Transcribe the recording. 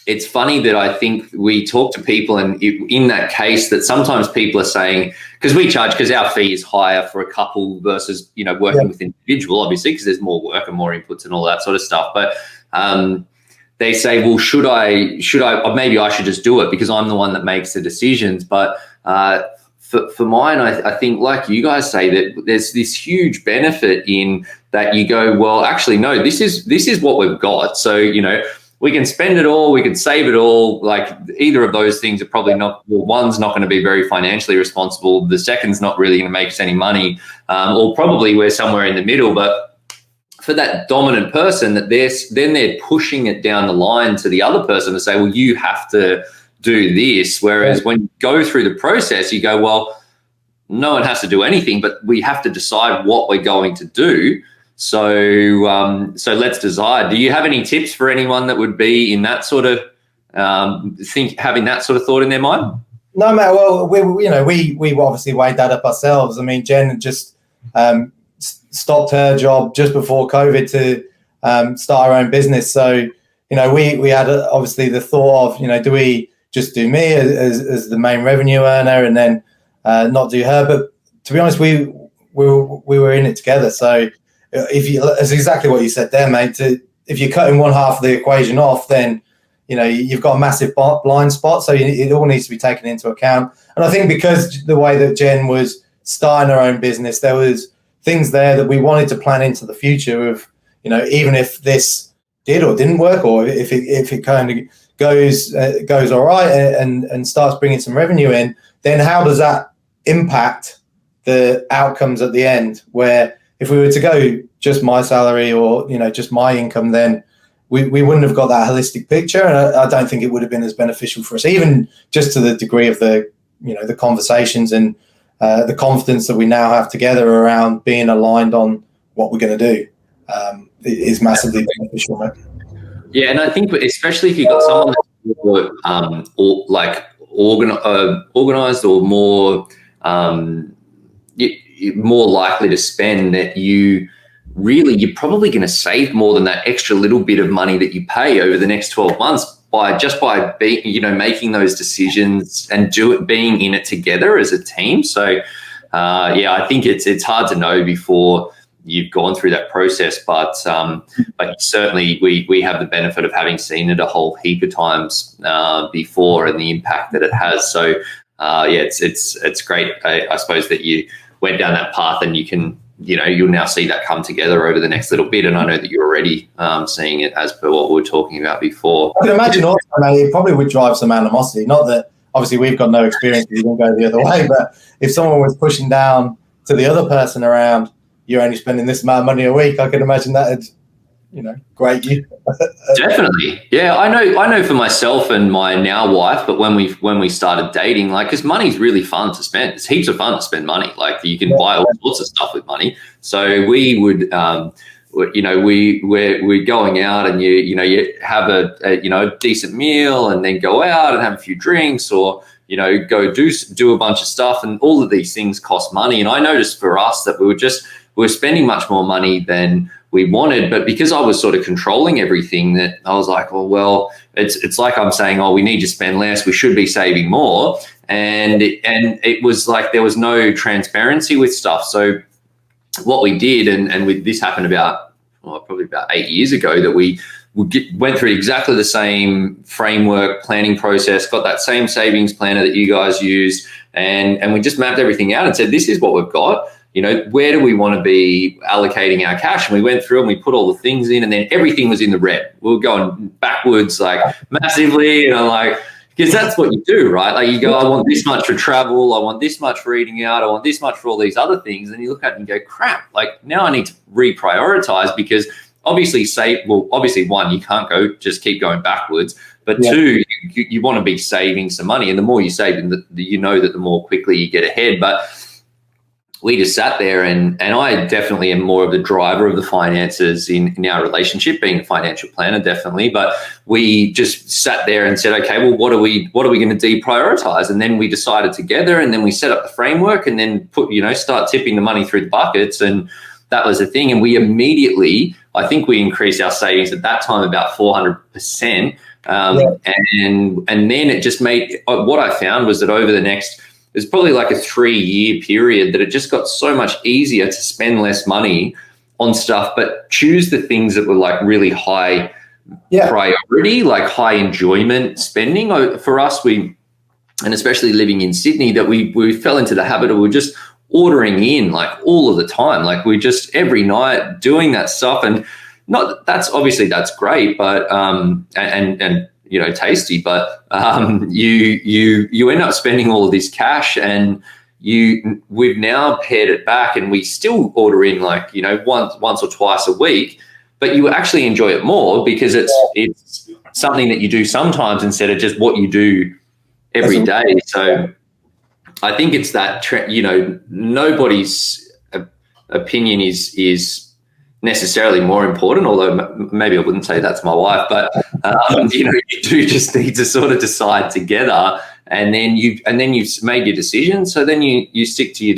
it's funny that I think we talk to people, and in that case that sometimes people are saying, because we charge, because our fee is higher for a couple versus, working with individual, obviously, because there's more work and more inputs and all that sort of stuff. But they say, well, should I, or maybe I should just do it because I'm the one that makes the decisions. But for mine, I think, like you guys say, that there's this huge benefit in that you go, well, actually, no, this is what we've got. So, we can spend it all, we can save it all. Like, either of those things are probably not, well, one's not going to be very financially responsible. The second's not really going to make us any money, or probably we're somewhere in the middle. But for that dominant person, that they're pushing it down the line to the other person to say, well, you have to do this. Whereas when you go through the process, you go, well, no one has to do anything, but we have to decide what we're going to do. So let's decide. Do you have any tips for anyone that would be in that sort of having that sort of thought in their mind? No, mate. Well, we obviously weighed that up ourselves. I mean, Jen had just stopped her job just before COVID to start her own business. So, we had obviously the thought of, do we just do me as the main revenue earner and then not do her? But to be honest, we were in it together. So it's exactly what you said there, mate. If you're cutting one half of the equation off, then you've got a massive blind spot. So it all needs to be taken into account. And I think because the way that Jen was starting her own business, there was things there that we wanted to plan into the future of, even if this did or didn't work, or if it kind of goes all right and starts bringing some revenue in, then how does that impact the outcomes at the end? Where if we were to go just my salary or, just my income, then we wouldn't have got that holistic picture. And I don't think it would have been as beneficial for us, even just to the degree of the conversations and the confidence that we now have together around being aligned on what we're going to do is massively beneficial, mate. Yeah, and I think especially if you've got someone that's organized or more more likely to spend, that you're probably going to save more than that extra little bit of money that you pay over the next 12 months by being, making those decisions and being in it together as a team. So, I think it's hard to know before you've gone through that process, but certainly we have the benefit of having seen it a whole heap of times before and the impact that it has. So, it's great, I suppose, that you went down that path, and you can, you'll now see that come together over the next little bit. And I know that you're already seeing it as per what we were talking about before. I can imagine also, mate, it probably would drive some animosity. Not that obviously we've got no experience, we don't go the other way, but if someone was pushing down to the other person around, you're only spending this amount of money a week, I can imagine that'd, grate you. Definitely. Yeah, I know for myself and my now wife, but when we started dating, because money's really fun to spend. It's heaps of fun to spend money. Like, you can buy all sorts of stuff with money. So we would, we're going out, and you have a decent meal, and then go out and have a few drinks, or go do a bunch of stuff, and all of these things cost money. And I noticed for us that we were spending much more money than we wanted, but because I was sort of controlling everything, that I was like, well, it's like I'm saying, we need to spend less, we should be saving more, and it was like there was no transparency with stuff. So what we did, and with this happened probably about 8 years ago, that we went through exactly the same framework, planning process, got that same savings planner that you guys use, and we just mapped everything out and said, this is what we've got. Where do we want to be allocating our cash? And we went through and we put all the things in, and then everything was in the red. We were going backwards, massively, because that's what you do, right? Like, you go, I want this much for travel, I want this much for eating out, I want this much for all these other things. And you look at it and go, crap, now I need to reprioritize, because obviously, one, you can't just keep going backwards, but two, you want to be saving some money. And the more you save, that the more quickly you get ahead. But we just sat there, and I definitely am more of the driver of the finances in our relationship, being a financial planner, definitely. But we just sat there and said, okay, well, what are we going to deprioritize? And then we decided together, and then we set up the framework, and then start tipping the money through the buckets. And that was the thing. And we immediately, I think we increased our savings at that time about 400%. Yeah. and then it just made, what I found was that over the next, there's probably like a 3-year period, that it just got so much easier to spend less money on stuff, but choose the things that were like really high priority, like high enjoyment spending. For us, and especially living in Sydney, that we fell into the habit of, we're just ordering in like all of the time. Like we just every night doing that stuff, and not that's obviously that's great, but and you know, tasty, but you end up spending all of this cash, and we've now pared it back, and we still order in like, you know, once or twice a week, but you actually enjoy it more because it's something that you do sometimes instead of just what you do every day. So I think it's that, you know, nobody's opinion is necessarily more important, although maybe I wouldn't say that to my wife, but you know, you do just need to sort of decide together, and then you've made your decision. So then you stick to your